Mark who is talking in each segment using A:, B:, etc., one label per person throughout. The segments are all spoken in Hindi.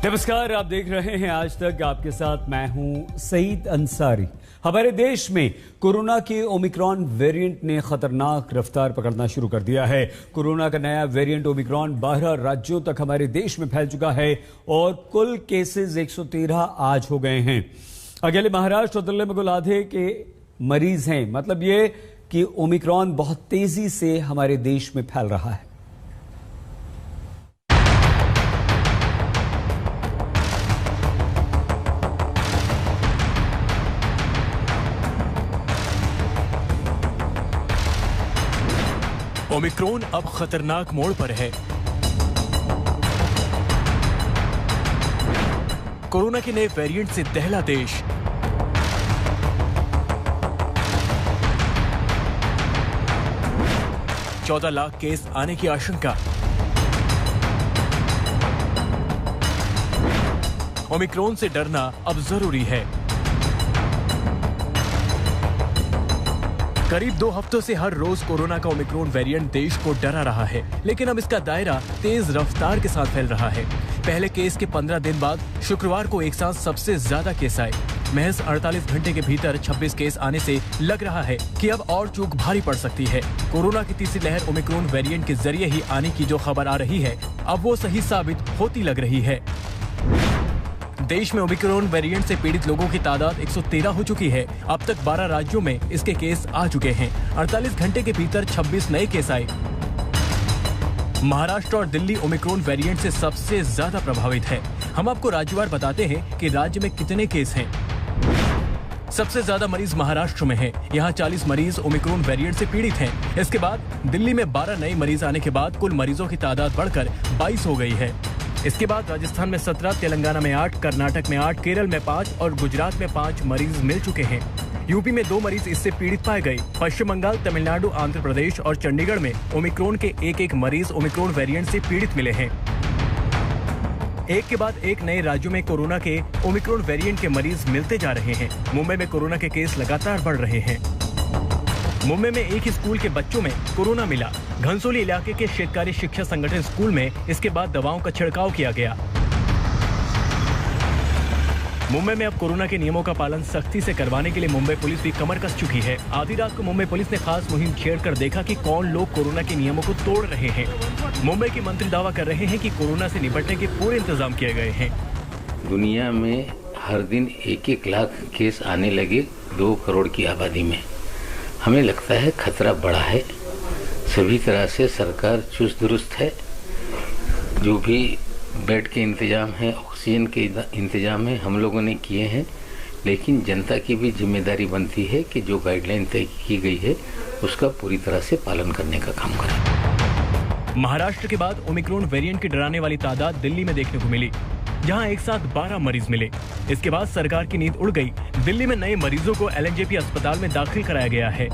A: नमस्कार, आप देख रहे हैं आज तक। आपके साथ मैं हूं सईद अंसारी। हमारे देश में कोरोना के ओमिक्रॉन वेरिएंट ने खतरनाक रफ्तार पकड़ना शुरू कर दिया है। कोरोना का नया वेरिएंट ओमिक्रॉन 12 राज्यों तक हमारे देश में फैल चुका है और कुल केसेस 113 आज हो गए हैं। अकेले महाराष्ट्र और दिल्ली में कुल आधे के मरीज हैं। मतलब ये कि ओमिक्रॉन बहुत तेजी से हमारे देश में फैल रहा है।
B: ओमिक्रॉन अब खतरनाक मोड़ पर है। कोरोना के नए वेरिएंट से दहला देश। चौदह लाख केस आने की आशंका। ओमिक्रॉन से डरना अब जरूरी है। करीब 2 हफ्तों से हर रोज कोरोना का ओमिक्रॉन वेरिएंट देश को डरा रहा है, लेकिन अब इसका दायरा तेज रफ्तार के साथ फैल रहा है। पहले केस के 15 दिन बाद शुक्रवार को एक साथ सबसे ज्यादा केस आए। महज 48 घंटे के भीतर 26 केस आने से लग रहा है कि अब और चूक भारी पड़ सकती है। कोरोना की तीसरी लहर ओमिक्रॉन वेरिएंट के जरिए ही आने की जो खबर आ रही है, अब वो सही साबित होती लग रही है। देश में ओमिक्रॉन वेरिएंट से पीड़ित लोगों की तादाद 113 हो चुकी है। अब तक 12 राज्यों में इसके केस आ चुके हैं। 48 घंटे के भीतर 26 नए केस आए। महाराष्ट्र और दिल्ली ओमिक्रॉन वेरिएंट से सबसे ज्यादा प्रभावित है। हम आपको राज्यवार बताते हैं कि राज्य में कितने केस हैं। सबसे ज्यादा मरीज महाराष्ट्र में हैं। यहाँ 40 मरीज ओमिक्रॉन वेरिएंट से पीड़ित हैं। इसके बाद दिल्ली में 12 नए मरीज आने के बाद कुल मरीजों की तादाद बढ़कर 22 हो गई है। इसके बाद राजस्थान में 17, तेलंगाना में 8, कर्नाटक में 8, केरल में 5 और गुजरात में 5 मरीज मिल चुके हैं। यूपी में 2 मरीज इससे पीड़ित पाए गए। पश्चिम बंगाल, तमिलनाडु, आंध्र प्रदेश और चंडीगढ़ में ओमिक्रॉन के एक मरीज ओमिक्रॉन वेरिएंट से पीड़ित मिले हैं। एक के बाद एक नए राज्यों में कोरोना के ओमिक्रॉन वेरिएंट के मरीज मिलते जा रहे हैं। मुंबई में कोरोना के केस लगातार बढ़ रहे हैं। मुंबई में एक ही स्कूल के बच्चों में कोरोना मिला। घनसोली इलाके के शेतकारी शिक्षा संगठन स्कूल में इसके बाद दवाओं का छिड़काव किया गया। मुंबई में अब कोरोना के नियमों का पालन सख्ती से करवाने के लिए मुंबई पुलिस भी कमर कस चुकी है। आधी रात को मुंबई पुलिस ने खास मुहिम छेड़कर देखा कि कौन लोग कोरोना के नियमों को तोड़ रहे हैं। मुंबई के मंत्री दावा कर रहे हैं कि कोरोना से निपटने के पूरे इंतजाम किए गए हैं।
C: दुनिया में हर दिन 1-1 लाख केस आने लगे 2 करोड़ की आबादी में। हमें लगता है खतरा बड़ा है। सभी तरह से सरकार चुस्त दुरुस्त है। जो भी बेड के इंतजाम है, ऑक्सीजन के इंतजाम है, हम लोगों ने किए हैं। लेकिन जनता की भी जिम्मेदारी बनती है कि जो गाइडलाइन तय की गई है उसका पूरी तरह से पालन करने का काम करें।
B: महाराष्ट्र के बाद ओमिक्रॉन वेरिएंट की डराने वाली तादाद दिल्ली में देखने को मिली, जहां एक साथ 12 मरीज मिले। इसके बाद सरकार की नींद उड़ गई। दिल्ली में नए मरीजों को एलएनजेपी अस्पताल में दाखिल कराया गया है।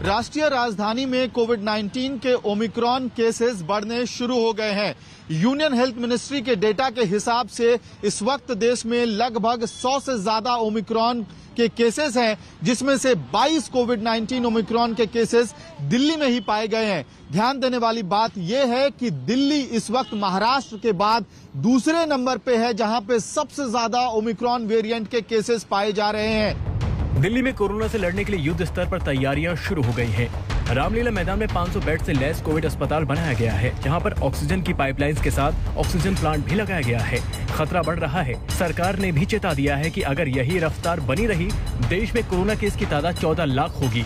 D: राष्ट्रीय राजधानी में कोविड-19 के ओमिक्रॉन केसेस बढ़ने शुरू हो गए हैं। यूनियन हेल्थ मिनिस्ट्री के डेटा के हिसाब से इस वक्त देश में लगभग 100 से ज्यादा ओमिक्रॉन के केसेस हैं, जिसमें से 22 कोविड-19 ओमिक्रॉन के केसेस दिल्ली में ही पाए गए हैं। ध्यान देने वाली बात यह है कि दिल्ली इस वक्त महाराष्ट्र के बाद दूसरे नंबर पे है, जहां पे सबसे ज्यादा ओमिक्रॉन वेरिएंट के केसेस पाए जा रहे हैं।
B: दिल्ली में कोरोना से लड़ने के लिए युद्ध स्तर पर तैयारियां शुरू हो गई हैं। रामलीला मैदान में 500 बेड से लैस कोविड अस्पताल बनाया गया है, जहां पर ऑक्सीजन की पाइपलाइंस के साथ ऑक्सीजन प्लांट भी लगाया गया है। खतरा बढ़ रहा है। सरकार ने भी चेता दिया है कि अगर यही रफ्तार बनी रही, देश में कोरोना केस की तादाद 14 लाख होगी।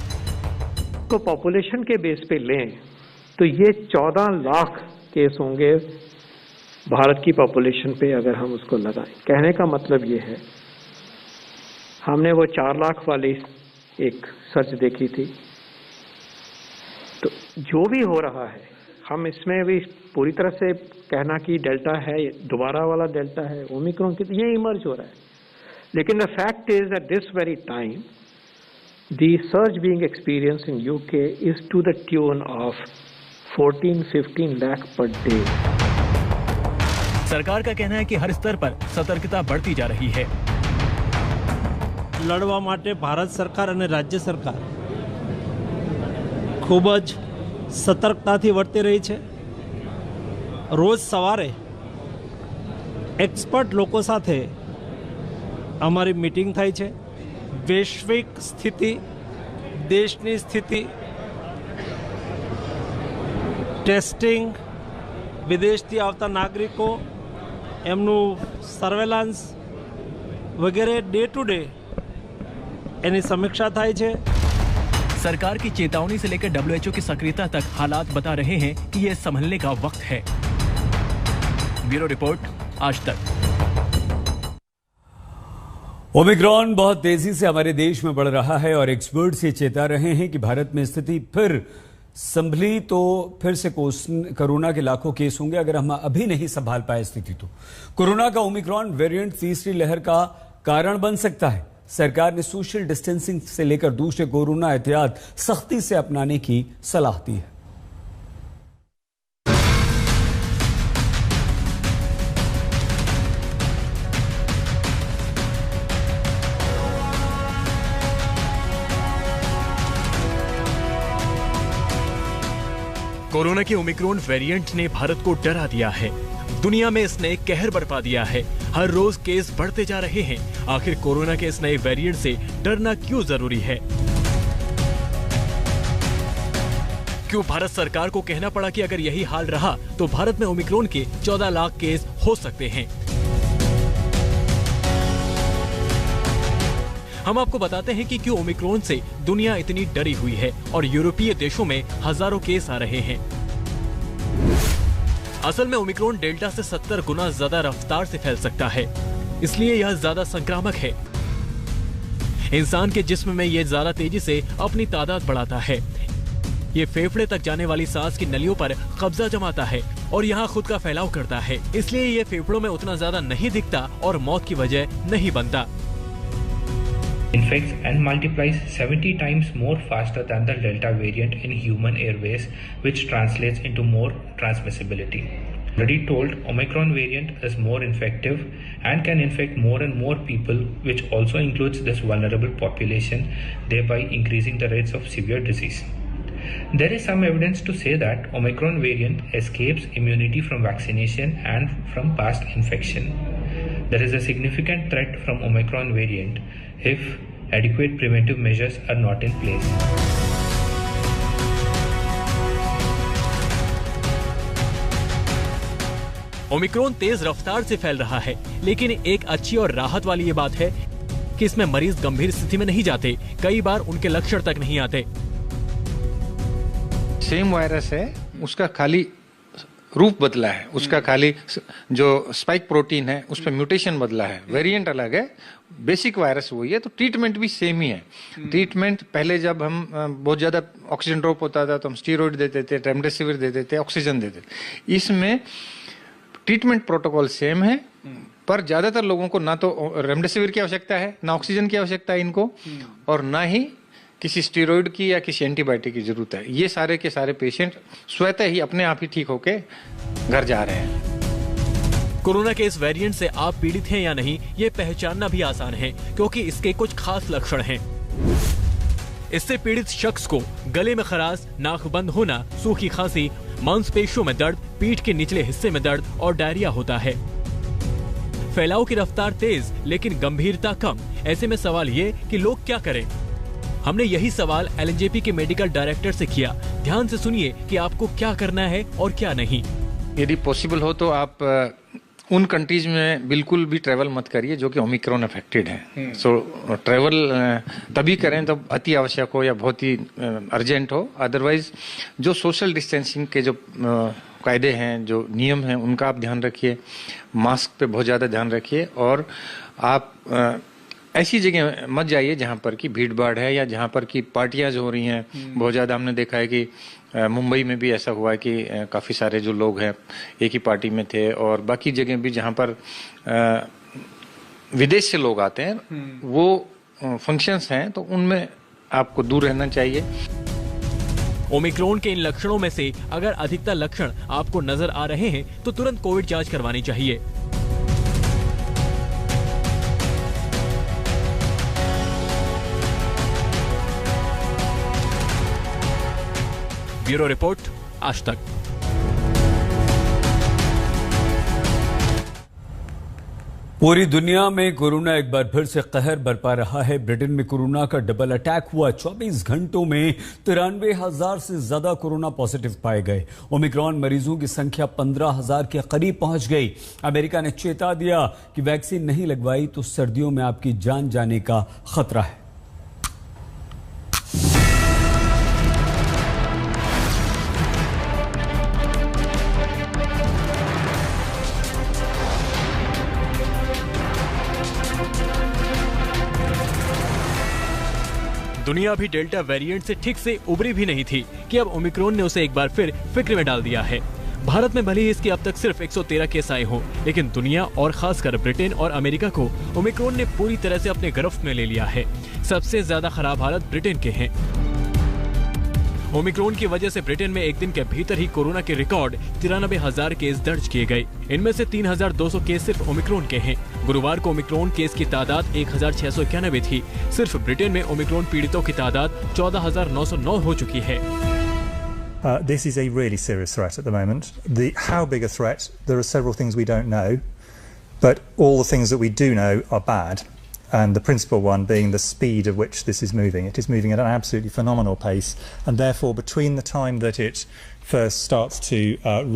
E: तो पॉपुलेशन के बेस पे लें तो ये 14 लाख केस होंगे भारत की पॉपुलेशन पे, अगर हम उसको लगाएं। कहने का मतलब ये है, हमने वो 4 लाख वाली एक सर्च देखी थी, तो जो भी हो रहा है, हम इसमें भी पूरी तरह से कहना कि डेल्टा है, दोबारा वाला डेल्टा है, ओमिक्रॉन की, ये इमर्ज हो रहा है। लेकिन the fact is at this very time the surge being experience in UK is to the tune of 14-15 lakh per day.
B: सरकार का कहना है कि हर स्तर पर सतर्कता बढ़ती जा रही है।
F: લડવા માટે ભારત સરકાર અને રાજ્ય સરકાર ખૂબ જ સતર્કતાથી વર્તી રહી છે। રોજ સવારે એક્સપર્ટ લોકો સાથે અમારી મીટિંગ થઈ છે. વૈશ્વિક સ્થિતિ, દેશની સ્થિતિ, ટેસ્ટિંગ, વિદેશથી આવતા નાગરિકો, એમનું સર્વેલન્સ વગેરે ડે ટુ ડે એની સમીક્ષા થાય છે.
B: सरकार की चेतावनी से लेकर WHO की सक्रियता तक हालात बता रहे हैं कि ये संभलने का वक्त है. ब्यूरो रिपोर्ट, आज तक.
A: ओमिक्रॉन बहुत तेजी से हमारे देश में बढ़ रहा है और एक्सपर्ट्स ये चेता रहे हैं कि भारत में स्थिति फिर संभली तो फिर से कोरोना के लाखों केस होंगे अगर हम अभी नहीं संभाल पाए स्थिति तो. कोरोना का ओमिक्रॉन वेरिएंट तीसरी लहर का कारण बन सकता है. सरकार ने सोशल डिस्टेंसिंग से लेकर दूसरे कोरोना एहतियात सख्ती से अपनाने की सलाह दी है.
B: कोरोना के ओमिक्रॉन वेरिएंट ने भारत को डरा दिया है. दुनिया में इसने कहर बरपा दिया है. हर रोज केस बढ़ते जा रहे हैं. आखिर कोरोना के इस नए वेरिएंट से डरना क्यों जरूरी है? क्यों भारत सरकार को कहना पड़ा कि अगर यही हाल रहा तो भारत में ओमिक्रॉन के 14 लाख केस हो सकते हैं? हम आपको बताते हैं कि क्यों ओमिक्रॉन से दुनिया इतनी डरी हुई है और यूरोपीय देशों में हजारों केस आ रहे हैं. असल में ओमिक्रॉन डेल्टा से 70 गुना ज्यादा रफ्तार से फैल सकता है, इसलिए यह ज्यादा संक्रामक है. इंसान के जिस्म में यह ज्यादा तेजी से अपनी तादाद बढ़ाता है. ये फेफड़े तक जाने वाली सांस की नलियों पर कब्जा जमाता है और यहाँ खुद का फैलाव करता है. इसलिए ये फेफड़ों में उतना ज्यादा नहीं दिखता और मौत की वजह नहीं बनता.
G: Infects and multiplies 70 times more faster than the Delta variant in human airways, which translates into more transmissibility. Already told, Omicron variant is more infective and can infect more and more people, which also includes this vulnerable population, thereby increasing the rates of severe disease. There is some evidence to say that Omicron variant escapes immunity from vaccination and from past infection. There is a significant threat from Omicron variant if adequate preventive measures are not in place.
B: Omicron तेज रफ्तार से फैल रहा है, लेकिन एक अच्छी और राहत वाली ये बात है कि इसमें मरीज गंभीर स्थिति में नहीं जाते. कई बार उनके लक्षण तक नहीं आते.
H: सेम वायरस है, उसका खाली रूप बदला है, उसका खाली जो स्पाइक प्रोटीन है उस पर म्यूटेशन बदला है, वेरिएंट अलग है, बेसिक वायरस वही है. तो ट्रीटमेंट भी सेम ही है. ट्रीटमेंट पहले जब हम बहुत ज्यादा ऑक्सीजन ड्रॉप होता था तो हम स्टीरॉइड देते थे, रेमडेसिविर देते थे, ऑक्सीजन देते थे. इसमें ट्रीटमेंट प्रोटोकॉल सेम है, पर ज्यादातर लोगों को ना तो रेमडेसिविर की आवश्यकता है, ना ऑक्सीजन की आवश्यकता है इनको, और ना ही किसी स्टीरॉइड की या किसी एंटीबायोटिक की जरूरत है. ये सारे के सारे पेशेंट स्वतः ही अपने आप ही ठीक होके घर जा रहे हैं.
B: कोरोना के इस वेरिएंट से आप पीड़ित हैं या नहीं, ये पहचानना भी आसान है, क्योंकि इसके कुछ खास लक्षण हैं. इससे पीड़ित शख्स को गले में खराश, नाक बंद होना, सूखी खांसी, मांसपेशियों में दर्द, पीठ के निचले हिस्से में दर्द और डायरिया होता है. फैलाव की रफ्तार तेज लेकिन गंभीरता कम. ऐसे में सवाल ये कि लोग क्या करें? हमने यही सवाल LNJP के मेडिकल डायरेक्टर से किया. ध्यान से सुनिए कि आपको क्या करना है और क्या नहीं.
H: यदि पॉसिबल हो तो आप उन कंट्रीज में बिल्कुल भी ट्रैवल मत करिए जो कि ओमिक्रॉन अफेक्टेड है. सो ट्रैवल तभी करें जब अति आवश्यक हो या बहुत ही अर्जेंट हो. अदरवाइज जो सोशल डिस्टेंसिंग के जो कायदे हैं, जो नियम हैं, उनका आप ध्यान रखिए. मास्क पे बहुत ज़्यादा ध्यान रखिए और आप ऐसी जगह मत जाइए जहाँ पर की भीड़ भाड़ है या जहाँ पर की पार्टियां जो हो रही हैं. बहुत ज़्यादा हमने देखा है कि मुंबई में भी ऐसा हुआ है कि काफ़ी सारे जो लोग हैं एक ही पार्टी में थे, और बाकी जगह भी जहाँ पर विदेश से लोग आते हैं वो फंक्शंस हैं, तो उनमें आपको दूर रहना चाहिए.
B: ओमिक्रॉन के इन लक्षणों में से अगर अधिकतर लक्षण आपको नजर आ रहे हैं तो तुरंत कोविड जांच करवानी चाहिए. ब्यूरो रिपोर्ट, आज तक.
A: पूरी दुनिया में कोरोना एक बार फिर से कहर बरपा रहा है। ब्रिटेन में कोरोना का डबल अटैक हुआ। 24 घंटों में 93,000 से ज्यादा कोरोना पॉजिटिव पाए गए। ओमिक्रॉन मरीजों की संख्या 15,000 के करीब पहुंच गई। अमेरिका ने चेता दिया कि वैक्सीन नहीं लगवाई तो सर्दियों में आपकी जान जाने का खतरा है।
B: दुनिया भी डेल्टा वेरिएंट से ठीक से उबरी भी नहीं थी कि अब ओमिक्रॉन ने उसे एक बार फिर फिक्र में डाल दिया है। भारत में भले ही इसके अब तक सिर्फ 113 केस आए हों, लेकिन दुनिया और खासकर ब्रिटेन और अमेरिका को ओमिक्रॉन ने पूरी तरह से अपने गिरफ्त में ले लिया है। सबसे ज्यादा खराब हालत ब्रिटेन के हैं। ओमिक्रॉन की वजह से ब्रिटेन में एक दिन के भीतर ही कोरोना के रिकॉर्ड 93,000 केस दर्ज किए गए। इनमें से 3,200 केस सिर्फ ओमिक्रॉन के हैं। गुरुवार को ओमिक्रॉन केस की तादाद 1,691 थी। सिर्फ ब्रिटेन में ओमिक्रॉन पीड़ितों की तादाद 14,909 हो चुकी है।
I: This is a really serious threat at the moment. How big a threat? There are several things we don't know, but all the things that we do know are bad. And the principal one being the speed at which this is moving. It is moving at an absolutely phenomenal pace, and therefore between the time that it first starts to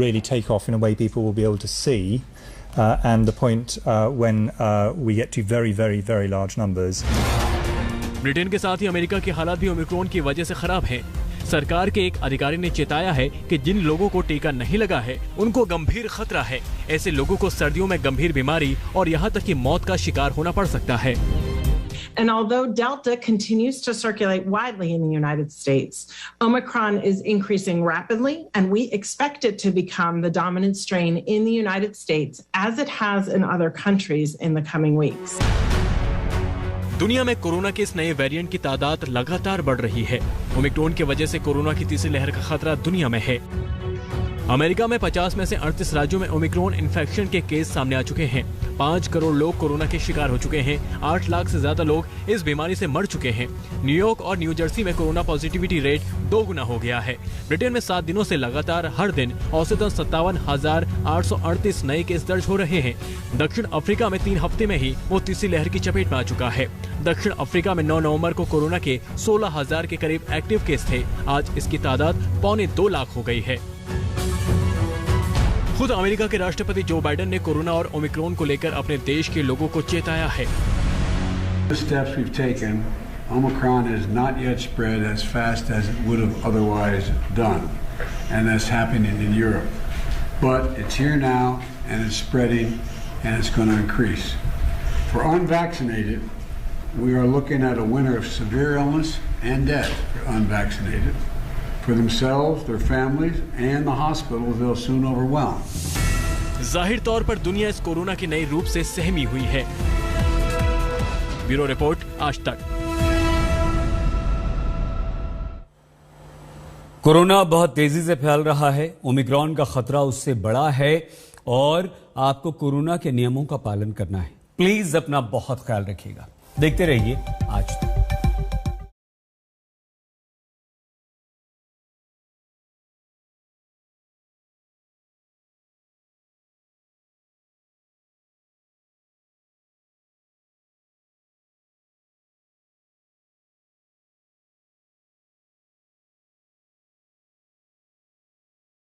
I: really take off in a way people will be able to see and the point when we get to very, very, very large numbers.
B: Britain के साथ ही अमेरिका की हालात भी ओमिक्रॉन की वजह से खराब है। सरकार के एक अधिकारी ने चेताया है कि जिन लोगों को टीका नहीं लगा है उनको गंभीर खतरा है। ऐसे लोगों को सर्दियों में गंभीर बीमारी और यहाँ तक कि मौत का शिकार होना पड़ सकता है।
J: And although Delta continues to circulate widely in the United States, Omicron is increasing rapidly, and we expect it to become the dominant strain in the United States, as it has in other countries in the coming weeks.
B: दुनिया में कोरोना के इस नए वेरिएंट की तादाद लगातार बढ़ रही है। ओमिक्रॉन की वजह से कोरोना की तीसरी लहर का खतरा दुनिया में है। अमेरिका में 50 में से 38 राज्यों में ओमिक्रॉन इन्फेक्शन के केस सामने आ चुके हैं। 5 करोड़ लोग कोरोना के शिकार हो चुके हैं। 8 लाख से ज्यादा लोग इस बीमारी से मर चुके हैं। न्यूयॉर्क और न्यू जर्सी में कोरोना पॉजिटिविटी रेट 2 गुना हो गया है। ब्रिटेन में 7 दिनों से लगातार हर दिन औसतन 57,838 नए केस दर्ज हो रहे हैं। दक्षिण अफ्रीका में 3 हफ्ते में ही वो तीसरी लहर की चपेट में आ चुका है। दक्षिण अफ्रीका में 9 नवंबर को कोरोना के 16,000 के करीब एक्टिव केस थे। आज इसकी तादाद 1.25 लाख हो गई है। खुद अमेरिका के राष्ट्रपति जो बाइडेन ने कोरोना और ओमिक्रॉन को लेकर अपने देश के लोगों को चेताया है।
K: The steps we've taken, Omicron has not yet spread as fast as it would have otherwise done, and that's happening in Europe. But it's here now, and it's spreading, and it's going to increase. For unvaccinated, we are looking at a winter of severe illness and death for unvaccinated. For themselves, their families, and the hospitals they'll soon overwhelm.
B: जाहिर तौर पर दुनिया इस कोरोना के नए रूप से सहमी हुई है। ब्यूरो रिपोर्ट, आज तक।
A: कोरोना बहुत तेजी से फैल रहा है। ओमिक्रॉन का खतरा उससे बड़ा है और आपको कोरोना के नियमों का पालन करना है। प्लीज अपना बहुत ख्याल रखिएगा। देखते रहिए आज तक।